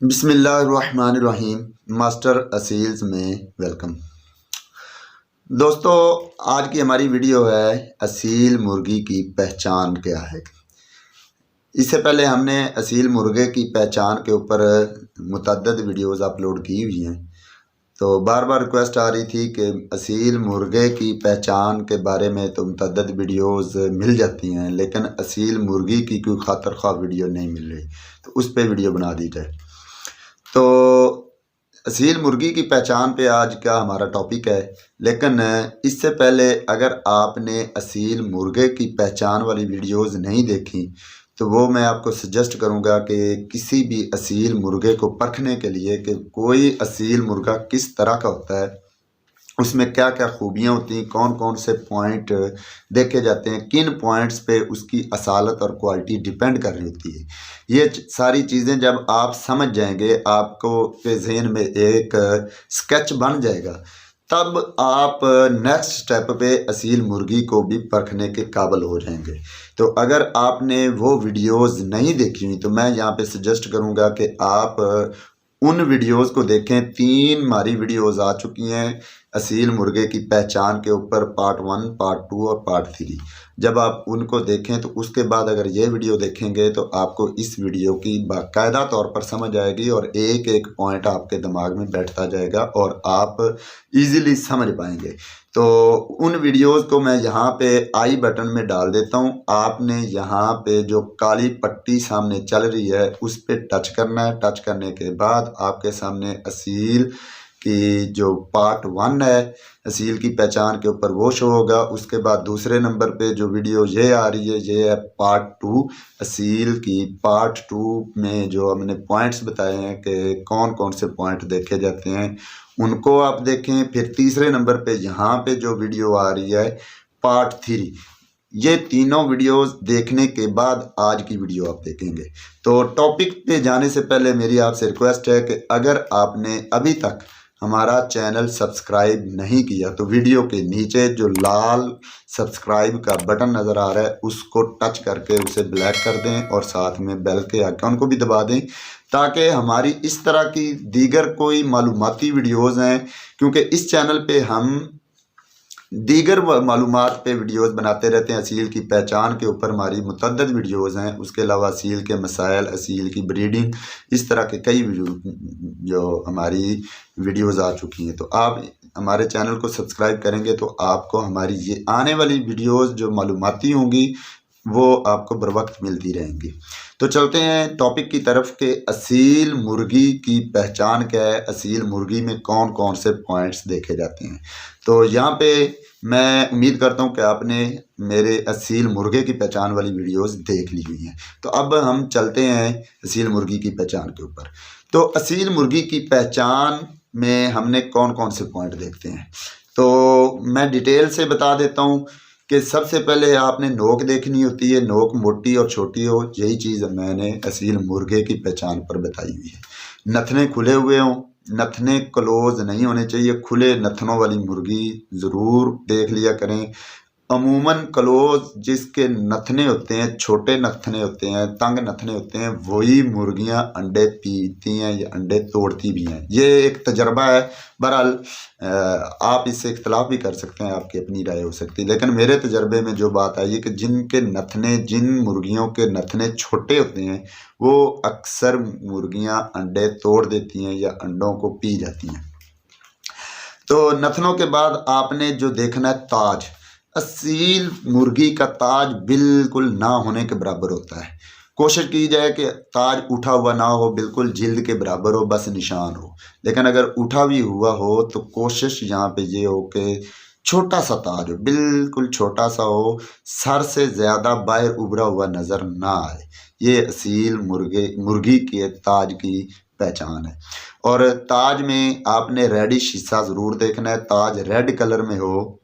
बिस्मिल्लाहिर्रहमानिर्रहीम। मास्टर असील्स में वेलकम। दोस्तों, आज की हमारी वीडियो है असील मुर्गी की पहचान क्या है। इससे पहले हमने असील मुर्गे की पहचान के ऊपर मुतअद्दिद वीडियोस अपलोड की हुई हैं, तो बार बार रिक्वेस्ट आ रही थी कि असील मुर्गे की पहचान के बारे में तो मुतअद्दिद वीडियोस मिल जाती हैं, लेकिन असील मुर्गी की कोई खातिर ख्वाह वीडियो नहीं मिल रही, तो उस पर वीडियो बना दी जाए। तो असील मुर्गी की पहचान पे आज का हमारा टॉपिक है, लेकिन इससे पहले अगर आपने असील मुर्गे की पहचान वाली वीडियोस नहीं देखी तो वो मैं आपको सजेस्ट करूंगा कि किसी भी असील मुर्गे को परखने के लिए कि कोई असील मुर्गा किस तरह का होता है, उसमें क्या क्या खूबियाँ होती हैं, कौन कौन से पॉइंट देखे जाते हैं, किन पॉइंट्स पे उसकी असालत और क्वालिटी डिपेंड कर रही होती है। ये सारी चीज़ें जब आप समझ जाएंगे, आपको के जहन में एक स्केच बन जाएगा, तब आप नेक्स्ट स्टेप पे असील मुर्गी को भी परखने के काबिल हो जाएंगे। तो अगर आपने वो वीडियोस नहीं देखी हुई तो मैं यहाँ पे सजेस्ट करूँगा कि आप उन वीडियोस को देखें। 3 हमारी वीडियोस आ चुकी हैं असील मुर्गे की पहचान के ऊपर, पार्ट 1, पार्ट 2 और पार्ट 3। जब आप उनको देखें तो उसके बाद अगर ये वीडियो देखेंगे तो आपको इस वीडियो की बाकायदा तौर पर समझ आएगी और एक एक पॉइंट आपके दिमाग में बैठता जाएगा और आप इजीली समझ पाएंगे। तो उन वीडियोस को मैं यहाँ पे आई बटन में डाल देता हूँ। आपने यहाँ पे जो काली पट्टी सामने चल रही है उस पर टच करना है। टच करने के बाद आपके सामने असील की जो पार्ट 1 है असील की पहचान के ऊपर वो शो होगा। उसके बाद दूसरे नंबर पे जो वीडियो ये आ रही है ये है पार्ट 2 असील की। पार्ट 2 में जो हमने पॉइंट्स बताए हैं कि कौन कौन से पॉइंट देखे जाते हैं उनको आप देखें। फिर तीसरे नंबर पे यहाँ पे जो वीडियो आ रही है पार्ट 3, ये तीनों वीडियोस देखने के बाद आज की वीडियो आप देखेंगे। तो टॉपिक पे जाने से पहले मेरी आपसे रिक्वेस्ट है कि अगर आपने अभी तक हमारा चैनल सब्सक्राइब नहीं किया तो वीडियो के नीचे जो लाल सब्सक्राइब का बटन नज़र आ रहा है उसको टच करके उसे ब्लैक कर दें और साथ में बेल के आइकन को भी दबा दें, ताकि हमारी इस तरह की दीगर कोई मालूमाती वीडियोस हैं, क्योंकि इस चैनल पे हम दीगर मालूमात पे वीडियोस बनाते रहते हैं। असील की पहचान के ऊपर हमारी मुतअद्दिद वीडियोस हैं, उसके अलावा असील के मसाइल, असील की ब्रीडिंग, इस तरह के कई जो हमारी वीडियोस आ चुकी हैं। तो आप हमारे चैनल को सब्सक्राइब करेंगे तो आपको हमारी ये आने वाली वीडियोस जो मालूमाती होंगी वो आपको बर वक्त मिलती रहेंगी। तो चलते हैं टॉपिक की तरफ के असील मुर्गी की पहचान क्या है, असील मुर्गी में कौन कौन से पॉइंट्स देखे जाते हैं। तो यहाँ पे मैं उम्मीद करता हूँ कि आपने मेरे असील मुर्गे की पहचान वाली वीडियोस देख ली हुई हैं। तो अब हम चलते हैं असील मुर्गी की पहचान के ऊपर। तो असील मुर्गी की पहचान में हमने कौन कौन से पॉइंट देखते हैं, तो मैं डिटेल से बता देता हूँ कि सबसे पहले आपने नोक देखनी होती है। नोक मोटी और छोटी हो, यही चीज़ मैंने असील मुर्गे की पहचान पर बताई हुई है। नथने खुले हुए हों, नथने क्लोज नहीं होने चाहिए। खुले नथनों वाली मुर्गी ज़रूर देख लिया करें। अमूमन क्लोज जिसके नथने होते हैं, छोटे नथने होते हैं, तंग नथने होते हैं, वही मुर्गियां अंडे पीती हैं या अंडे तोड़ती भी हैं। ये एक तजर्बा है। बहरहाल आप इससे इख्तलाफ भी कर सकते हैं, आपकी अपनी राय हो सकती है, लेकिन मेरे तजर्बे में जो बात आई है कि जिन मुर्गियों के नथने छोटे होते हैं वो अक्सर मुर्गियां अंडे तोड़ देती हैं या अंडों को पी जाती हैं। तो नथनों के बाद आपने जो देखना है ताज। असील मुर्गी का ताज बिल्कुल ना होने के बराबर होता है। कोशिश की जाए कि ताज उठा हुआ ना हो, बिल्कुल जिल्द के बराबर हो, बस निशान हो। लेकिन अगर उठा भी हुआ हो तो कोशिश यहाँ पे ये हो कि छोटा सा ताज हो, बिल्कुल छोटा सा हो, सर से ज़्यादा बाहर उभरा हुआ नज़र ना आए। ये असील मुर्गी के ताज की पहचान है। और ताज में आपने रेडिश हिस्सा ज़रूर देखना है। ताज रेड कलर में हो,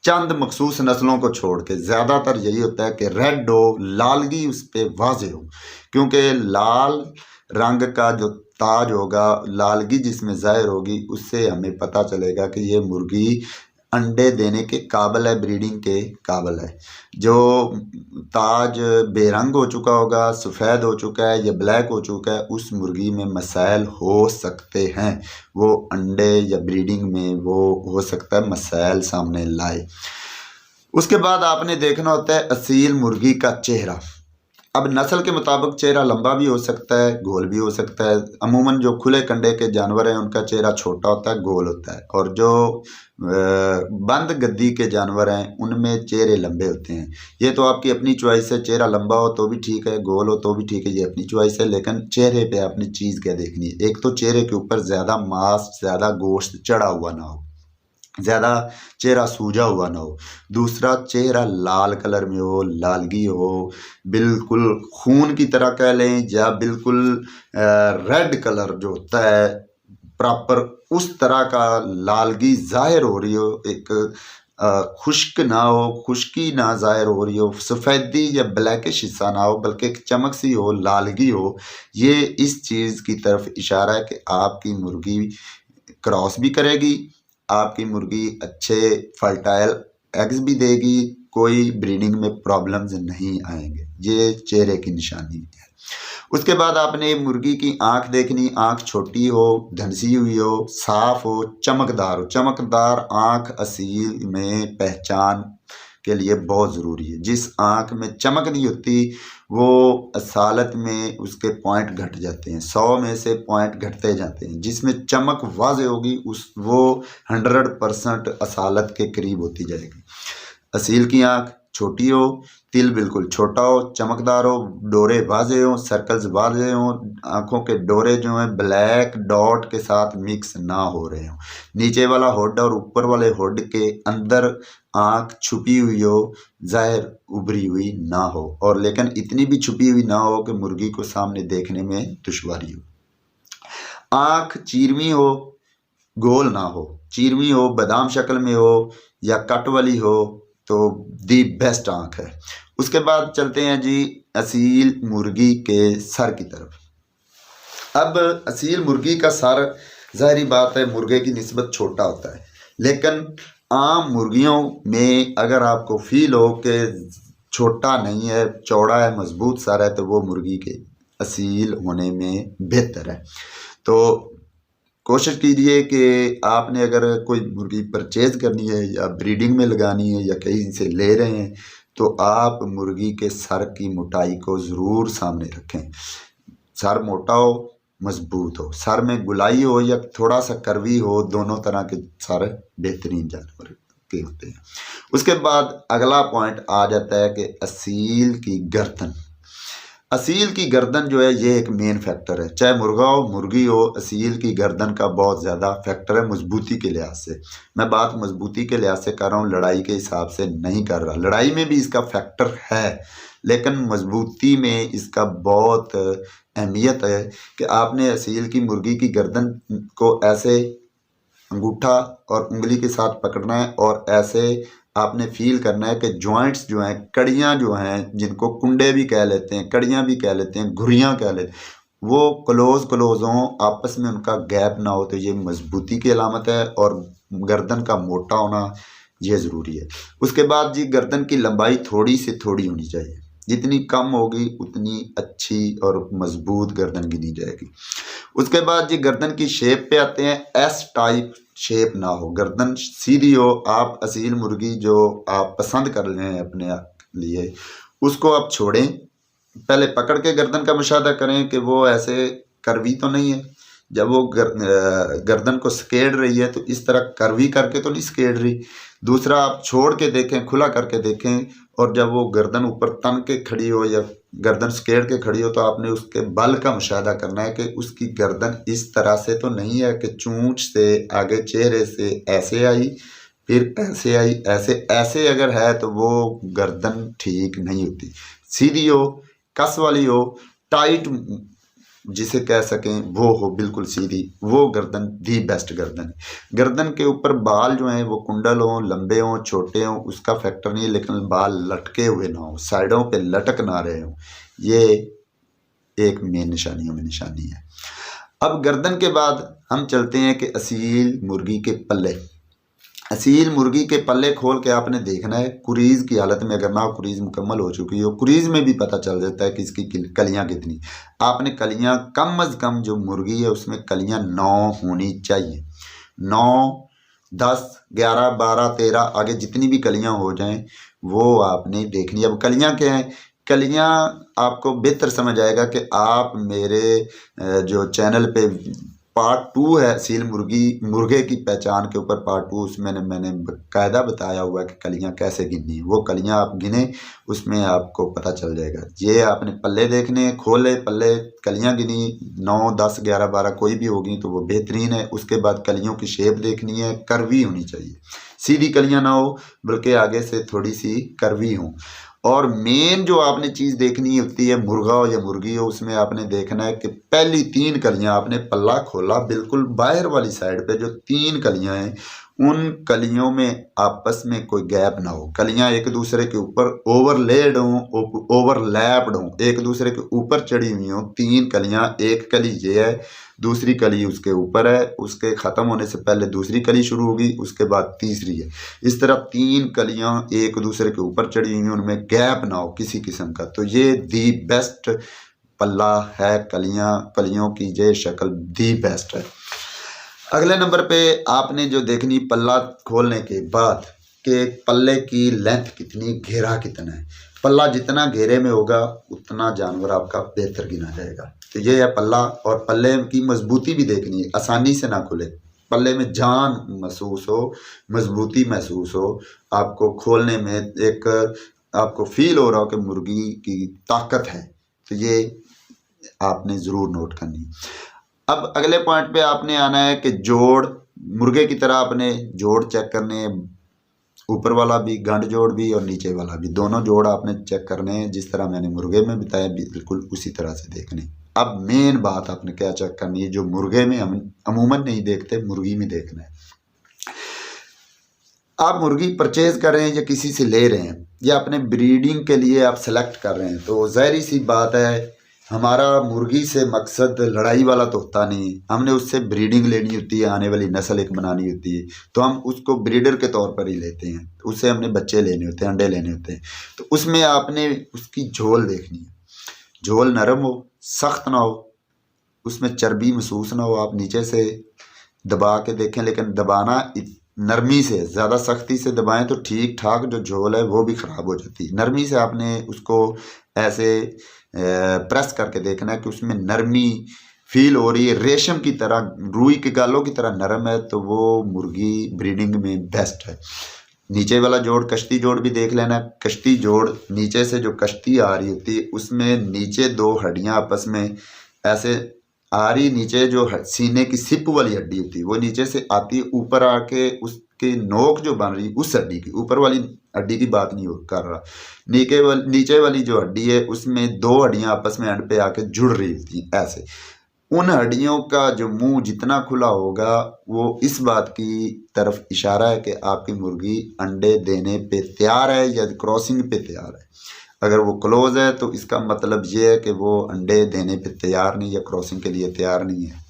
चंद मखसूस नस्लों को छोड़ के ज़्यादातर यही होता है कि रेड हो, लालगी उस पर वाज़ेह हो, क्योंकि लाल रंग का जो ताज होगा, लालगी जिसमें ज़ाहिर होगी, उससे हमें पता चलेगा कि ये मुर्गी अंडे देने के काबिल है, ब्रीडिंग के काबिल है। जो ताज बेरंग हो चुका होगा, सफ़ेद हो चुका है या ब्लैक हो चुका है, उस मुर्गी में मसाइल हो सकते हैं। वो अंडे या ब्रीडिंग में वो हो सकता है मसाइल सामने लाए। उसके बाद आपने देखना होता है असील मुर्गी का चेहरा। अब नस्ल के मुताबिक चेहरा लंबा भी हो सकता है, गोल भी हो सकता है। अमूमन जो खुले कंडे के जानवर हैं उनका चेहरा छोटा होता है, गोल होता है, और जो बंद गद्दी के जानवर हैं उनमें चेहरे लंबे होते हैं। ये तो आपकी अपनी चॉइस है, चेहरा लंबा हो तो भी ठीक है, गोल हो तो भी ठीक है, ये अपनी चॉइस है। लेकिन चेहरे पे आपने चीज़ क्या देखनी है, एक तो चेहरे के ऊपर ज़्यादा मांस, ज़्यादा गोश्त चढ़ा हुआ ना हो, ज़्यादा चेहरा सूजा हुआ ना हो। दूसरा, चेहरा लाल कलर में हो, लालगी हो, बिल्कुल खून की तरह कह लें, या बिल्कुल रेड कलर जो होता है प्रॉपर, उस तरह का लालगी ज़ाहिर हो रही हो। एक खुश्क ना हो, खुश्की ना ज़ाहिर हो रही हो, सफ़ेदी या ब्लैकिश हिस्सा ना हो, बल्कि एक चमक सी हो, लालगी हो। ये इस चीज़ की तरफ इशारा है कि आपकी मुर्गी क्रॉस भी करेगी, आपकी मुर्गी अच्छे फर्टाइल एग्स भी देगी, कोई ब्रीडिंग में प्रॉब्लम्स नहीं आएंगे। ये चेहरे की निशानी है। उसके बाद आपने मुर्गी की आंख देखनी, आंख छोटी हो, धंसी हुई हो, साफ हो, चमकदार हो। चमकदार आंख असील में पहचान के लिए बहुत ज़रूरी है। जिस आंख में चमक नहीं होती वो असालत में उसके पॉइंट घट जाते हैं, 100 में से पॉइंट घटते जाते हैं। जिसमें चमक वाज़ेह होगी वो 100% असालत के करीब होती जाएगी। असील की आंख छोटी हो, तिल बिल्कुल छोटा हो, चमकदार हो, डोरे वाज़ेह हो, सर्कल्स वाज़ेह हो, आंखों के डोरे जो हैं ब्लैक डॉट के साथ मिक्स ना हो रहे हो, नीचे वाला हुड और ऊपर वाले हुड के अंदर आंख छुपी हुई हो, ज़ाहिर उभरी हुई ना हो, और लेकिन इतनी भी छुपी हुई ना हो कि मुर्गी को सामने देखने में दुश्वारी हो। आंख चीरवी हो, गोल ना हो, चीरवी हो, बादाम शक्ल में हो या कट वाली हो तो दी बेस्ट आंख है। उसके बाद चलते हैं जी असील मुर्गी के सर की तरफ। अब असील मुर्गी का सर ज़ाहिरी बात है मुर्गे की निस्बत छोटा होता है, लेकिन आम मुर्गियों में अगर आपको फील हो कि छोटा नहीं है, चौड़ा है, मजबूत सर है, तो वो मुर्गी के असील होने में बेहतर है। तो कोशिश कीजिए कि आपने अगर कोई मुर्गी परचेज़ करनी है या ब्रीडिंग में लगानी है या कहीं से ले रहे हैं तो आप मुर्गी के सर की मोटाई को ज़रूर सामने रखें। सर मोटा हो, मजबूत हो, सर में गुलाई हो या थोड़ा सा कर्वी हो, दोनों तरह के सर बेहतरीन जानवर के होते हैं। उसके बाद अगला पॉइंट आ जाता है कि असील की गर्दन। असील की गर्दन जो है ये एक मेन फैक्टर है, चाहे मुर्गा हो मुर्गी हो, असील की गर्दन का बहुत ज़्यादा फैक्टर है मजबूती के लिहाज से। मैं बात मजबूती के लिहाज से कर रहा हूँ, लड़ाई के हिसाब से नहीं कर रहा। लड़ाई में भी इसका फैक्टर है, लेकिन मजबूती में इसका बहुत अहमियत है कि आपने असील की मुर्गी की गर्दन को ऐसे अंगूठा और उंगली के साथ पकड़ना है और ऐसे आपने फील करना है कि जॉइंट्स जो हैं, कड़ियाँ जो हैं, जिनको कुंडे भी कह लेते हैं, कड़ियाँ भी कह लेते हैं, घुरियाँ कह लेते हैं, वो क्लोज हों, आपस में उनका गैप ना हो, तो ये मजबूती की अलामत है। और गर्दन का मोटा होना ये ज़रूरी है। उसके बाद जी गर्दन की लंबाई थोड़ी से थोड़ी होनी चाहिए, जितनी कम होगी उतनी अच्छी और मजबूत गर्दन गिनी जाएगी। उसके बाद जी गर्दन की शेप पे आते हैं। एस टाइप शेप ना हो, गर्दन सीधी हो। आप असील मुर्गी जो आप पसंद कर लें अपने लिए, उसको आप छोड़ें, पहले पकड़ के गर्दन का मुशाहदा करें कि वो ऐसे कर्वी तो नहीं है। जब वो गर्दन को स्केड़ रही है तो इस तरह कर्वी करके तो नहीं स्केड़ रही। दूसरा, आप छोड़ के देखें, खुला करके देखें, और जब वो गर्दन ऊपर तन के खड़ी हो या गर्दन स्केड़ के खड़ी हो तो आपने उसके बल का मुशाहदा करना है कि उसकी गर्दन इस तरह से तो नहीं है कि चूंच से आगे चेहरे से ऐसे आई फिर ऐसे आई, ऐसे अगर है तो वो गर्दन ठीक नहीं होती। सीधी हो, कस वाली हो, टाइट जिसे कह सकें वो हो, बिल्कुल सीधी, वो गर्दन दी बेस्ट गर्दन है। गर्दन के ऊपर बाल जो हैं वो कुंडल हों, लंबे हों, छोटे हों, उसका फैक्टर नहीं है, लेकिन बाल लटके हुए ना हो, साइडों पे लटक ना रहे हों, ये एक मेन निशानियों में निशानी है। अब गर्दन के बाद हम चलते हैं कि असील मुर्गी के पल्ले। असील मुर्गी के पल्ले खोल के आपने देखना है, कुरीज की हालत में अगर ना कुरीज मुकम्मल हो चुकी हो, कुरीज में भी पता चल जाता है कि इसकी कलियां कितनी। आपने कलियां कम अज़ कम, जो मुर्गी है उसमें कलियां 9 होनी चाहिए। 9, 10, 11, 12, 13 आगे जितनी भी कलियां हो जाएं वो आपने देखनी है। अब कलियां क्या हैं, कलियां आपको बेहतर समझ आएगा कि आप मेरे जो चैनल पे पार्ट 2 है असील मुर्गे की पहचान के ऊपर पार्ट 2, उसमें मैंने कायदा बताया हुआ है कि कलियां कैसे गिननी है। वो कलियां आप गिने, उसमें आपको पता चल जाएगा। ये आपने पल्ले देखने, खोले पल्ले, कलियां गिनी 9, 10, 11, 12 कोई भी होगी तो वो बेहतरीन है। उसके बाद कलियों की शेप देखनी है, कर्वी होनी चाहिए, सीधी कलियां ना हो बल्कि आगे से थोड़ी सी कर्वी हो। और मेन जो आपने चीज़ देखनी होती है, मुर्गा हो या मुर्गी हो, उसमें आपने देखना है कि पहली 3 कलियां आपने पल्ला खोला, बिल्कुल बाहर वाली साइड पे जो 3 कलियां हैं उन कलियों में आपस में कोई गैप ना हो। कलियां एक दूसरे के ऊपर ओवरलेड हों, ओवरलैप्ड हों, एक दूसरे के ऊपर चढ़ी हुई हों। 3 कलियां, एक कली ये है, दूसरी कली उसके ऊपर है, उसके ख़त्म होने से पहले दूसरी कली शुरू होगी, उसके बाद तीसरी है। इस तरह 3 कलियां एक दूसरे के ऊपर चढ़ी हुई हैं, उनमें गैप ना हो किसी किस्म का। तो ये दी बेस्ट पल्ला है, कलियों की ये शक्ल दी बेस्ट है। अगले नंबर पे आपने जो देखनी पल्ला खोलने के बाद कि पल्ले की लेंथ कितनी, घेरा कितना है। पल्ला जितना घेरे में होगा उतना जानवर आपका बेहतर गिना जाएगा। तो ये है पल्ला। और पल्ले की मजबूती भी देखनी है, आसानी से ना खुले, पल्ले में जान महसूस हो, मजबूती महसूस हो, आपको खोलने में एक आपको फील हो रहा हो कि मुर्गी की ताकत है। तो ये आपने ज़रूर नोट करनी है। अब अगले पॉइंट पे आपने आना है कि जोड़, मुर्गे की तरह आपने जोड़ चेक करने, ऊपर वाला भी, गंड जोड़ भी और नीचे वाला भी, दोनों जोड़ आपने चेक करने हैं जिस तरह मैंने मुर्गे में बताया, बिल्कुल उसी तरह से देखने। अब मेन बात आपने क्या चेक करनी है, जो मुर्गे में हम अमूमन नहीं देखते, मुर्गी में देखना है। आप मुर्गी परचेज कर रहे हैं या किसी से ले रहे हैं या अपने ब्रीडिंग के लिए आप सेलेक्ट कर रहे हैं, तो ज़ाहिर सी बात है हमारा मुर्गी से मकसद लड़ाई वाला तो होता नहीं। हमने उससे ब्रीडिंग लेनी होती है, आने वाली नस्ल एक बनानी होती है, तो हम उसको ब्रीडर के तौर पर ही लेते हैं। उससे हमने बच्चे लेने होते हैं, अंडे लेने होते हैं। तो उसमें आपने उसकी झोल देखनी है, झोल नरम हो, सख्त ना हो, उसमें चर्बी महसूस ना हो। आप नीचे से दबा के देखें, लेकिन दबाना नरमी से, ज़्यादा सख्ती से दबाएं तो ठीक ठाक जो झोल है वो भी ख़राब हो जाती है। नरमी से आपने उसको ऐसे प्रेस करके देखना है कि उसमें नरमी फील हो रही है, रेशम की तरह, रुई के गालों की तरह नरम है, तो वो मुर्गी ब्रीडिंग में बेस्ट है। नीचे वाला जोड़, कश्ती जोड़ भी देख लेना। कश्ती जोड़, नीचे से जो कश्ती आ रही होती है उसमें नीचे 2 हड्डियां आपस में ऐसे आ रही, नीचे जो सीने की सिप वाली हड्डी होती है वो नीचे से आती है, ऊपर आके उसकी नोक जो बन रही उस हड्डी की, ऊपर वाली हड्डी की बात नहीं कर रहा, नीचे वाली जो हड्डी है उसमें 2 हड्डियां आपस में एंड पे आके जुड़ रही होती हैं ऐसे। उन हड्डियों का जो मुंह जितना खुला होगा वो इस बात की तरफ इशारा है कि आपकी मुर्गी अंडे देने पे तैयार है या क्रॉसिंग पे तैयार है। अगर वो क्लोज है तो इसका मतलब ये है कि वो अंडे देने पे तैयार नहीं या क्रॉसिंग के लिए तैयार नहीं है।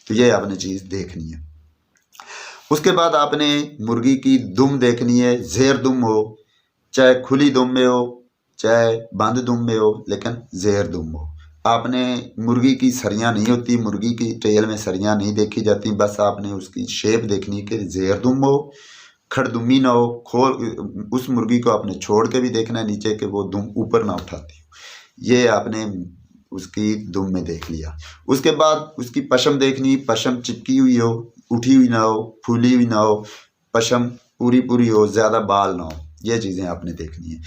तो ये आपने चीज़ देखनी है। उसके बाद आपने मुर्गी की दुम देखनी है, ज़ेर दुम हो, चाहे खुली दुम में हो चाहे बंद दुम में हो, लेकिन ज़ेर दुम हो। आपने मुर्गी की सरियां नहीं होती, मुर्गी की टेल में सरियां नहीं देखी जाती, बस आपने उसकी शेप देखनी कि ज़ेर दुम हो, खड़दुमी ना हो। उस मुर्गी को आपने छोड़ के भी देखना है नीचे कि वो दुम ऊपर ना उठाती हो। ये आपने उसकी दुम में देख लिया। उसके बाद उसकी पशम देखनी, पशम चिपकी हुई हो, उठी हुई ना हो, फूली हुई ना हो, पशम पूरी पूरी हो, ज़्यादा बाल ना हो, ये चीज़ें आपने देखनी है।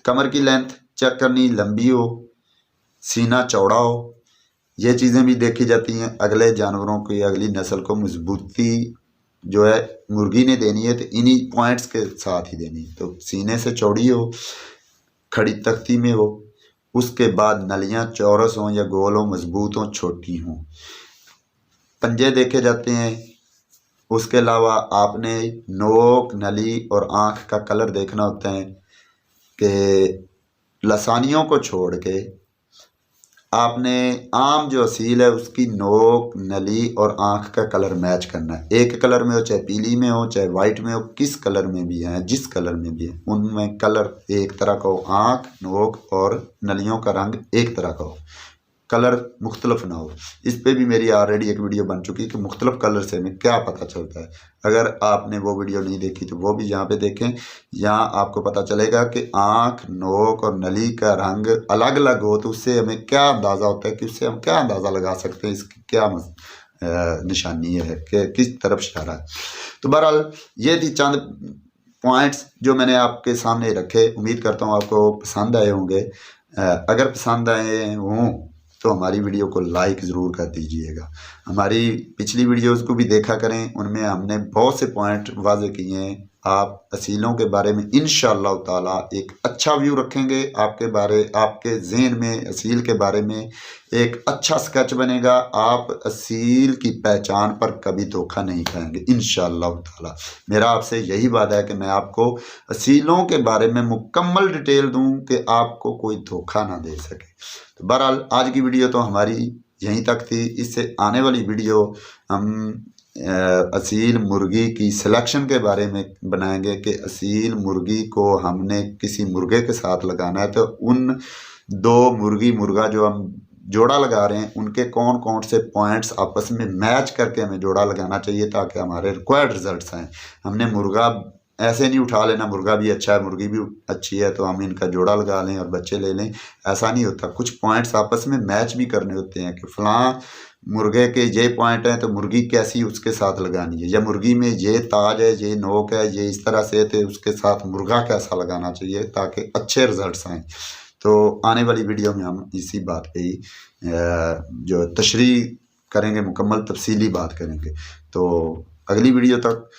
कमर की लेंथ चेक करनी, लंबी हो, सीना चौड़ा हो, ये चीज़ें भी देखी जाती हैं। अगले जानवरों की अगली नस्ल को मजबूती जो है मुर्गी ने देनी है तो इन्हीं पॉइंट्स के साथ ही देनी है। तो सीने से चौड़ी हो, खड़ी तख्ती में हो, उसके बाद नलियां चौरस हों या गोल हों, मजबूत हों, छोटी हों, पंजे देखे जाते हैं। उसके अलावा आपने नोक, नली और आँख का कलर देखना होता है कि लसानियों को छोड़ के आपने आम जो असील है उसकी नोक, नली और आँख का कलर मैच करना है। एक कलर में हो, चाहे पीली में हो, चाहे वाइट में हो, किस कलर में भी है, जिस कलर में भी है, उनमें कलर एक तरह का हो। आँख, नोक और नलियों का रंग एक तरह का हो, कलर मुख्तलिफ ना हो। इस पे भी मेरी ऑलरेडी एक वीडियो बन चुकी है कि मुख्तलिफ कलर से हमें क्या पता चलता है। अगर आपने वो वीडियो नहीं देखी तो वो भी यहाँ पे देखें। यहाँ आपको पता चलेगा कि आँख, नोक और नली का रंग अलग अलग हो तो उससे हमें क्या अंदाज़ा होता है, कि उससे हम क्या अंदाज़ा लगा सकते हैं, इसकी क्या निशानी है कि किस तरफ इशारा है। तो बहरहाल ये थी चंद पॉइंट्स जो मैंने आपके सामने रखे। उम्मीद करता हूँ आपको पसंद आए होंगे। अगर पसंद आए हों तो हमारी वीडियो को लाइक ज़रूर कर दीजिएगा। हमारी पिछली वीडियोज़ को भी देखा करें, उनमें हमने बहुत से पॉइंट वाज़े किए हैं। आप असीलों के बारे में इंशाअल्लाह ताला एक अच्छा व्यू रखेंगे, आपके ज़हन में असील के बारे में एक अच्छा स्केच बनेगा। आप असील की पहचान पर कभी धोखा नहीं खाएंगे इंशाअल्लाह ताला। मेरा आपसे यही वादा है कि मैं आपको असीलों के बारे में मुकम्मल डिटेल दूं कि आपको कोई धोखा ना दे सके। तो बहरहाल आज की वीडियो तो हमारी यहीं तक थी। इससे आने वाली वीडियो हम असील मुर्गी की सिलेक्शन के बारे में बनाएंगे कि असील मुर्गी को हमने किसी मुर्गे के साथ लगाना है तो उन दो मुर्गी मुर्गा जो हम जोड़ा लगा रहे हैं उनके कौन कौन से पॉइंट्स आपस में मैच करके हमें जोड़ा लगाना चाहिए ताकि हमारे रिक्वायर्ड रिजल्ट्स आएँ। हमने मुर्गा ऐसे नहीं उठा लेना, मुर्गा भी अच्छा है, मुर्गी भी अच्छी है तो हम इनका जोड़ा लगा लें और बच्चे ले लें, ऐसा नहीं होता। कुछ पॉइंट्स आपस में मैच भी करने होते हैं कि फ़लाँ मुर्गे के ये पॉइंट हैं तो मुर्गी कैसी उसके साथ लगानी है, या मुर्गी में ये ताज है, ये नोक है, ये इस तरह से, तो उसके साथ मुर्गा कैसा लगाना चाहिए ताकि अच्छे रिजल्ट्स आएँ। तो आने वाली वीडियो में हम इसी बात पे ही जो तशरीह करेंगे, मुकम्मल तफसीली बात करेंगे। तो अगली वीडियो तक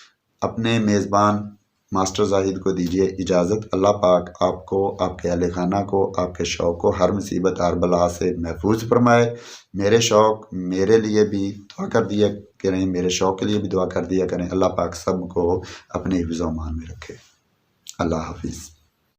अपने मेज़बान मास्टर जाहिद को दीजिए इजाज़त। अल्लाह पाक आपको, आपके अहले खाना को, आपके शौक़ को हर मुसीबत हर बला से महफूज फरमाए। मेरे शौक़ मेरे लिए भी दुआ कर दिया करें, मेरे शौक़ के लिए भी दुआ कर दिया करें। अल्लाह पाक सब को अपने हिफ्ज़-ओ-मान में रखे। अल्लाह हाफिज़।